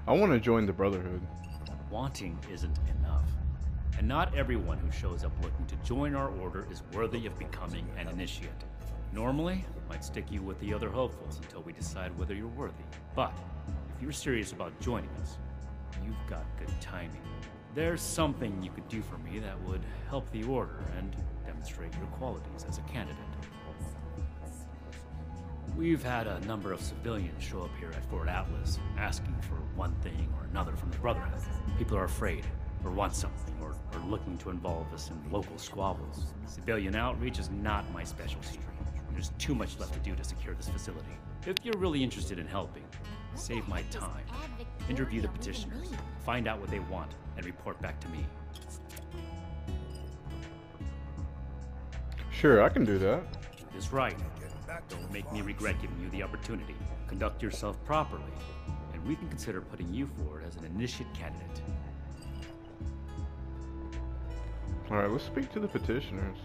I want to join the Brotherhood. Wanting isn't enough. And not everyone who shows up looking to join our order is worthy of becoming an initiate. Normally, I'd stick you with the other hopefuls until we decide whether you're worthy. But if you're serious about joining us, you've got good timing. There's something you could do for me that would help the order and demonstrate your qualities as a candidate. We've had a number of civilians show up here at Fort Atlas, asking for one thing or another from the Brotherhood. People are afraid, or want something, or are looking to involve us in local squabbles. Civilian outreach is not my specialty. There's too much left to do to secure this facility. If you're really interested in helping, save my time. Interview the petitioners, find out what they want, and report back to me. Sure, I can do that. Do this right. Don't make me regret giving you the opportunity. Conduct yourself properly, and we can consider putting you forward as an initiate candidate. Alright, let's speak to the petitioners.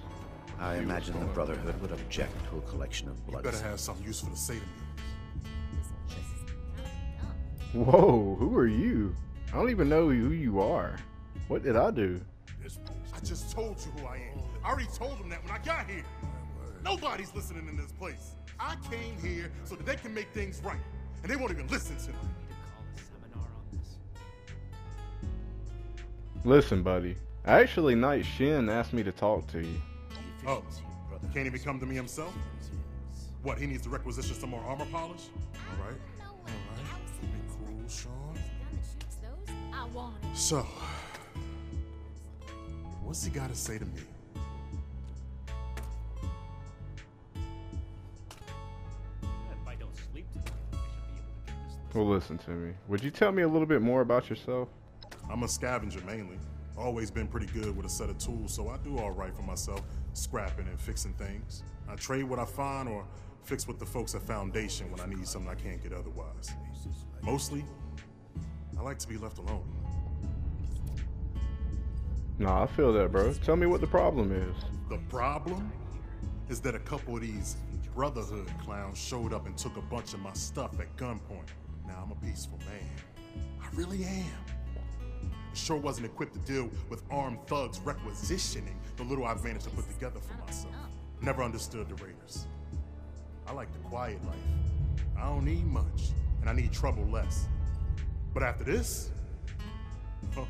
I imagine the Brotherhood would object to a collection of blood. You better have something useful to say to me. Whoa, who are you? I don't even know who you are. What did I do? I just told you who I am. I already told them that when I got here. Nobody's listening in this place. I came here so that they can make things right, and they won't even listen to me. Listen, buddy. Actually, Knight Shin asked me to talk to you. Oh, can't even come to me himself? What, he needs to requisition some more armor polish? All right. Be cool, Sean. So, what's he got to say to me? Well, listen to me. Would you tell me a little bit more about yourself? I'm a scavenger mainly. Always been pretty good with a set of tools, so I do all right for myself, scrapping and fixing things. I trade what I find or fix with the folks at Foundation when I need something I can't get otherwise. Mostly, I like to be left alone. Nah, I feel that, bro. Tell me what the problem is. The problem is that a couple of these Brotherhood clowns showed up and took a bunch of my stuff at gunpoint. Now, I'm a peaceful man. I really am. Sure wasn't equipped to deal with armed thugs requisitioning the little I've managed to put together for myself. Never understood the Raiders. I like the quiet life. I don't need much, and I need trouble less. But after this, oh,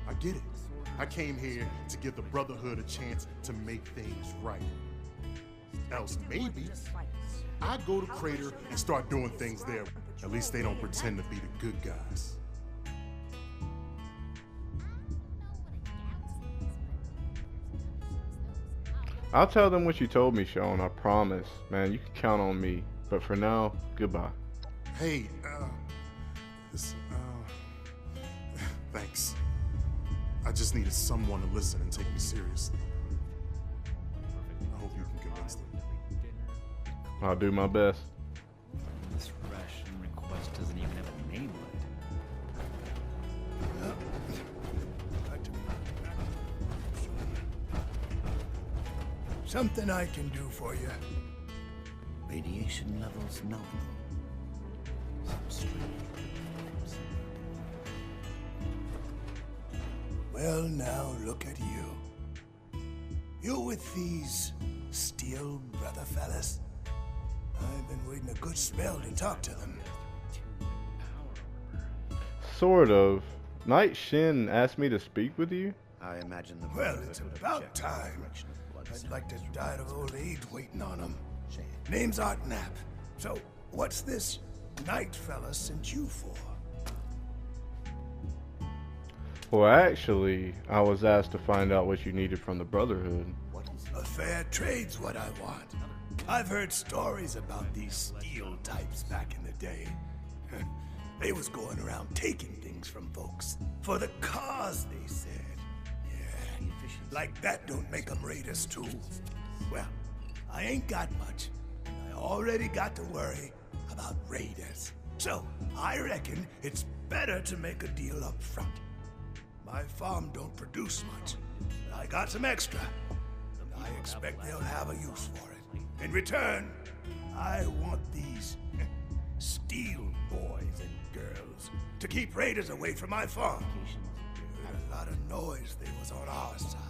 I get it. I came here to give the Brotherhood a chance to make things right. Else maybe I go to Crater and start doing things there. At least they don't pretend to be the good guys. I'll tell them what you told me, Sean. I promise. Man, you can count on me. But for now, goodbye. Hey, thanks. I just needed someone to listen and take me seriously. I hope you can convince them. I'll do my best. This ration request doesn't even have a name on it. Something I can do for you. Radiation levels nominal. Some strange. Well, now look at you. You with these steel brother fellas? I've been waiting a good spell to talk to them. Sort of. Knight Shin asked me to speak with you? I imagine the Well, Brotherhood it's would about object to a time. collection of blood I'd like to die of old age waiting on them. Shame. Name's Art Knapp. So, what's this Knight fella sent you for? Well, actually, I was asked to find out what you needed from the Brotherhood. A fair trade's what I want. I've heard stories about these steel types back in the day. They was going around taking things from folks. For the cause, they said. Yeah, like that don't make them raiders too. Well, I ain't got much. I already got to worry about raiders. So, I reckon it's better to make a deal up front. My farm don't produce much, but I got some extra. And I expect they'll have a use for it. In return, I want these steel boys and girls to keep raiders away from my farm. Had a lot of noise they was on our side.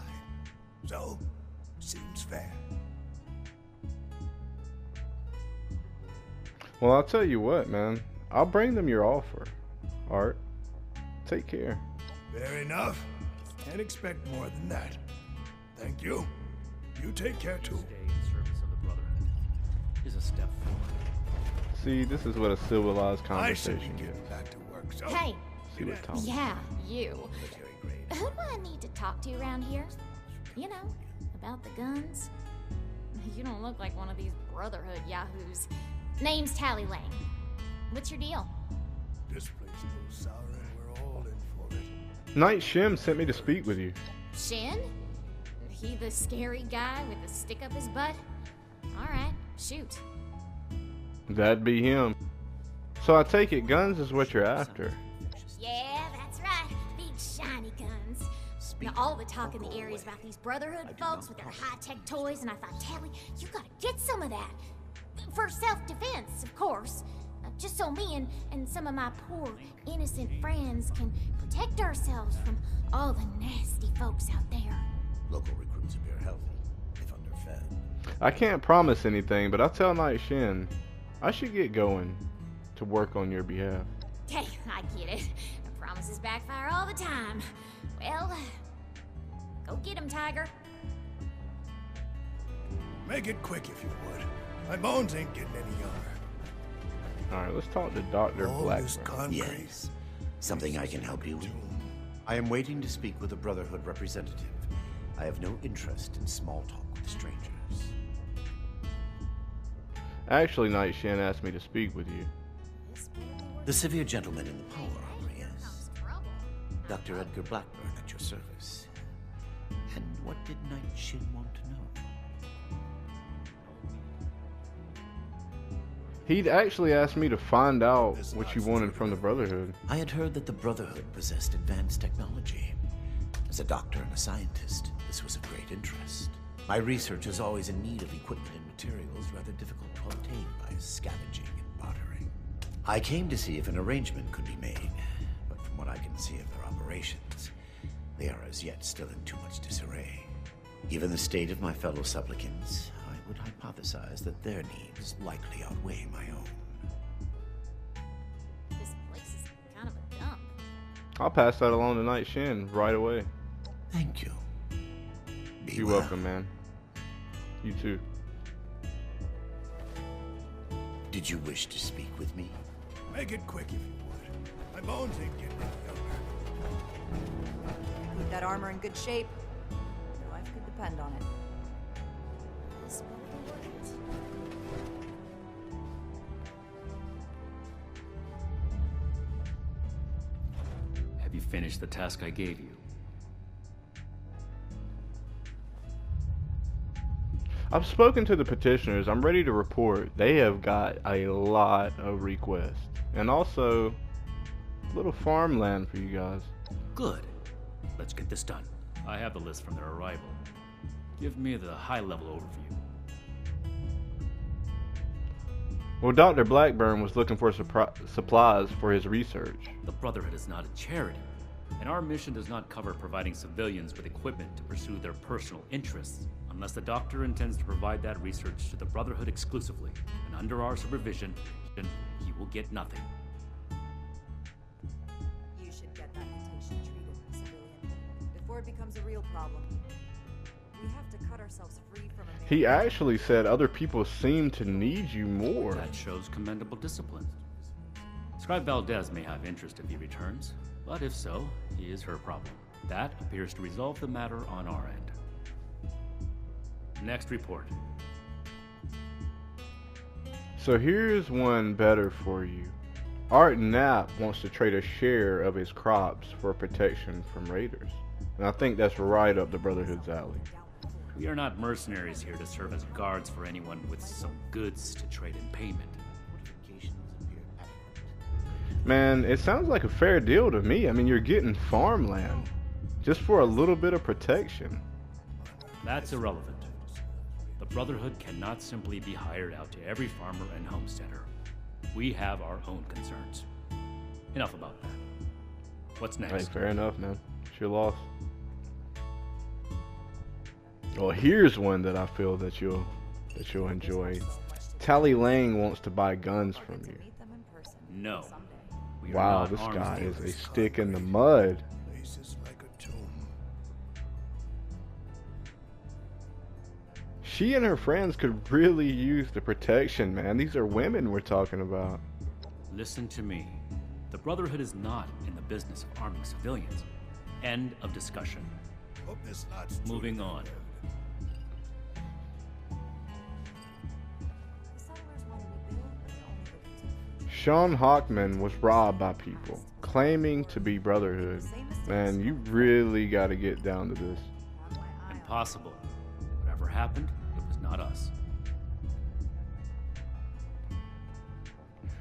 So, seems fair. Well, I'll tell you what, man. I'll bring them your offer. Art, take care. Fair enough. Can't expect more than that. Thank you. You take care too. Stay in service of the Brotherhood is a step forward. See, this is what a civilized I should be conversation getting gets. back to work, so... Hey, See what Tom. yeah, you. Military grade. Who do I need to talk to around here? You know, about the guns? You don't look like one of these Brotherhood yahoos. Name's Tally Lane. What's your deal? This place goes sour and we're all in for it. Knight Shim sent me to speak with you. Shin? He the scary guy with the stick up his butt? Alright, shoot. That'd be him. So I take it guns is what you're after. Yeah, that's right. Big shiny guns. Now, all the talk in the area is about these Brotherhood folks with their high-tech toys, and I thought, Tally, you gotta get some of that. For self-defense, of course. Just so me and some of my poor, innocent friends can protect ourselves from all the nasty folks out there. Local recruits appear healthy, if underfed. I can't promise anything, but I'll tell Knight Shin I should get going to work on your behalf. Hey, I get it. Promises backfire all the time. Well, go get him, Tiger. Make it quick if you would. My bones ain't getting any younger. Alright, let's talk to Dr. All this Blackburn. concrete. Yes. Something I can help you with? I am waiting to speak with a Brotherhood representative. I have no interest in small talk with strangers. Actually, Knight Shin asked me to speak with you. The severe gentleman in the pole armor, yes. Dr. Edgar Blackburn at your service. And what did Knight Shin want to know? He'd actually asked me to find out what you wanted from the Brotherhood. I had heard that the Brotherhood possessed advanced technology. As a doctor and a scientist, this was of great interest. My research is always in need of equipment and materials rather difficult to obtain by scavenging and bartering. I came to see if an arrangement could be made, but from what I can see of their operations, they are as yet still in too much disarray. Given the state of my fellow supplicants, I would hypothesize that their needs likely outweigh my own. This place is kind of a dump. I'll pass that along to Knight Shin right away. Thank you. Be You're well. welcome, man. You too. Did you wish to speak with me? Make it quick if you would. My bones ain't getting any younger. Keep that armor in good shape. Your life could depend on it. Have you finished the task I gave you? I've spoken to the petitioners. I'm ready to report. They have got a lot of requests. And also, a little farmland for you guys. Good. Let's get this done. I have the list from their arrival. Give me the high-level overview. Well, Dr. Blackburn was looking for supplies for his research. The Brotherhood is not a charity, and our mission does not cover providing civilians with equipment to pursue their personal interests, unless the Doctor intends to provide that research to the Brotherhood exclusively, and under our supervision, he will get nothing. You should get that mutation treated, civilian, before it becomes a real problem. We have to cut ourselves free from a He actually said other people seem to need you more. That shows commendable discipline. Scribe Valdez may have interest if he returns, but if so, he is her problem. That appears to resolve the matter on our end. Next report. So here's one better for you. Art Knapp wants to trade a share of his crops for protection from raiders. And I think that's right up the Brotherhood's alley. We are not mercenaries here to serve as guards for anyone with some goods to trade in payment. Man, it sounds like a fair deal to me. I mean, you're getting farmland just for a little bit of protection. That's irrelevant. The Brotherhood cannot simply be hired out to every farmer and homesteader. We have our own concerns. Enough about that. What's Hey, next? fair enough, man. It's your loss. Well, here's one that I feel that you'll enjoy. Tally Lang wants to buy guns from you. No. We are Wow, not this arms guy is dealers. a stick in the mud. Places like a tomb. She and her friends could really use the protection, man. These are women we're talking about. Listen to me. The Brotherhood is not in the business of arming civilians. End of discussion. Hope this lot's Moving on. The settlers want to rebuild, but they're only looking to Sean Hawkman was robbed by people claiming to be Brotherhood. Man, you really got to get down to this. have my eye on. Impossible. Whatever happened, it was not us.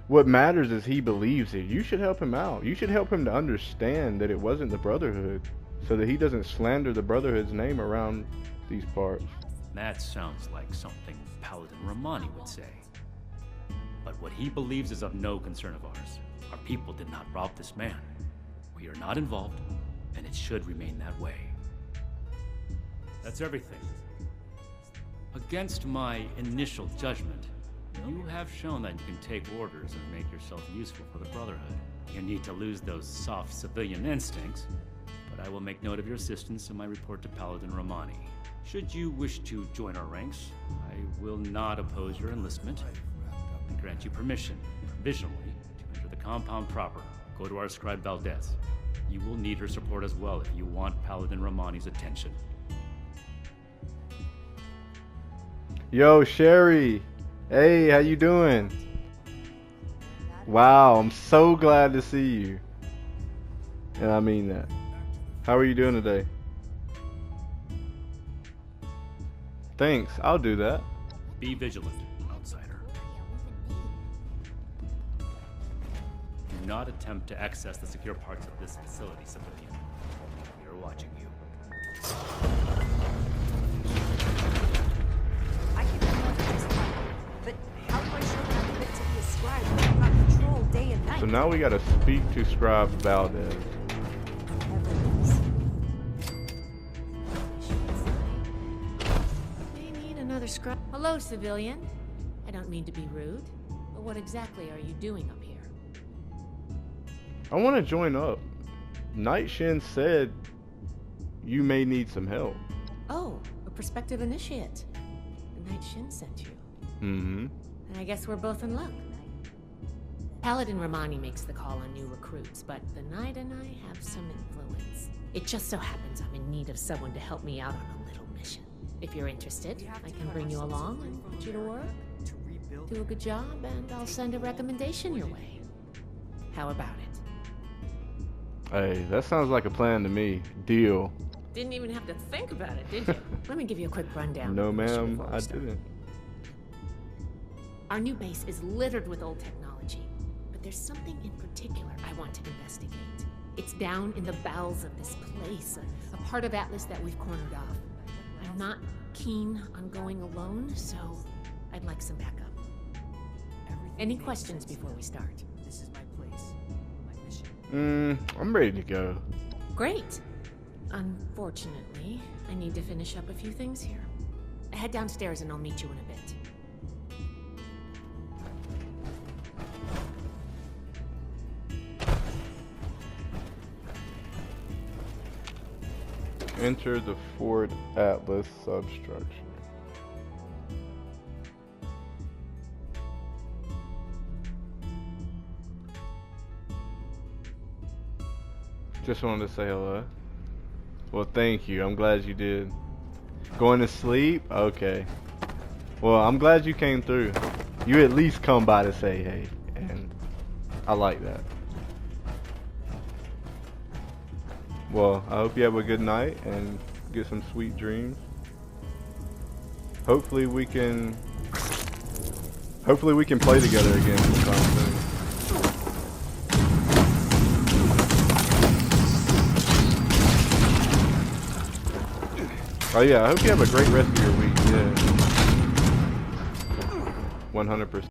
What matters is he believes it. You should help him out. You should help him to understand that it wasn't the Brotherhood, so that he doesn't slander the Brotherhood's name around these parts. That sounds like something Paladin Romani would say. But what he believes is of no concern of ours. Our people did not rob this man. We are not involved, and it should remain that way. That's everything. Against my initial judgment, you have shown that you can take orders and make yourself useful for the Brotherhood. You need to lose those soft civilian instincts, but I will make note of your assistance in my report to Paladin Romani. Should you wish to join our ranks, I will not oppose your enlistment and grant you permission, provisionally, to enter the compound proper. Go to our scribe Valdez. You will need her support as well if you want Paladin Romani's attention. Yo, Sherry. Hey, how you doing? Wow, I'm so glad to see you. And I mean that. How are you doing today? Thanks, I'll do that. Be vigilant, outsider. Do not attempt to access the secure parts of this facility, civilian. We are watching you. I can ignore this part, but how do I show that I'm fit to be a scribe when I'm not control day and night? So now we gotta speak to Scribe Valdez. Evidence. They need another scrub. Hello, civilian. I don't mean to be rude, but what exactly are you doing up here? I wanna join up. Night Shin said you may need some help. Oh, a prospective initiate. The Night Shin sent you. Mm-hmm. And I guess we're both in luck. Paladin Romani makes the call on new recruits, but the Knight and I have some influence. It just so happens I'm in need of someone to help me out on a little mission. If you're interested, I can bring you along and put you to work. Do a good job, and I'll send a recommendation your way. How about it? Hey, that sounds like a plan to me. Deal. Didn't even have to think about it, did you? Let me give you a quick rundown. No, of the mission ma'am, before we I start. didn't. Our new base is littered with old technology, but there's something in particular I want to investigate. It's down in the bowels of this place, a part of Atlas that we've cornered off. I'm not keen on going alone, so I'd like some backup. Any questions before we start? This is my place, my mission. I'm ready to go. Great. Unfortunately, I need to finish up a few things here. Head downstairs and I'll meet you in a bit. Enter the Fort Atlas substructure. Just wanted to say hello. Well, thank you. I'm glad you did. Going to sleep? Okay. Well, I'm glad you came through. You at least come by to say hey, and I like that. Well, I hope you have a good night and get some sweet dreams. Hopefully we can play together again sometime soon. Oh yeah, I hope you have a great rest of your week. Yeah. 100%.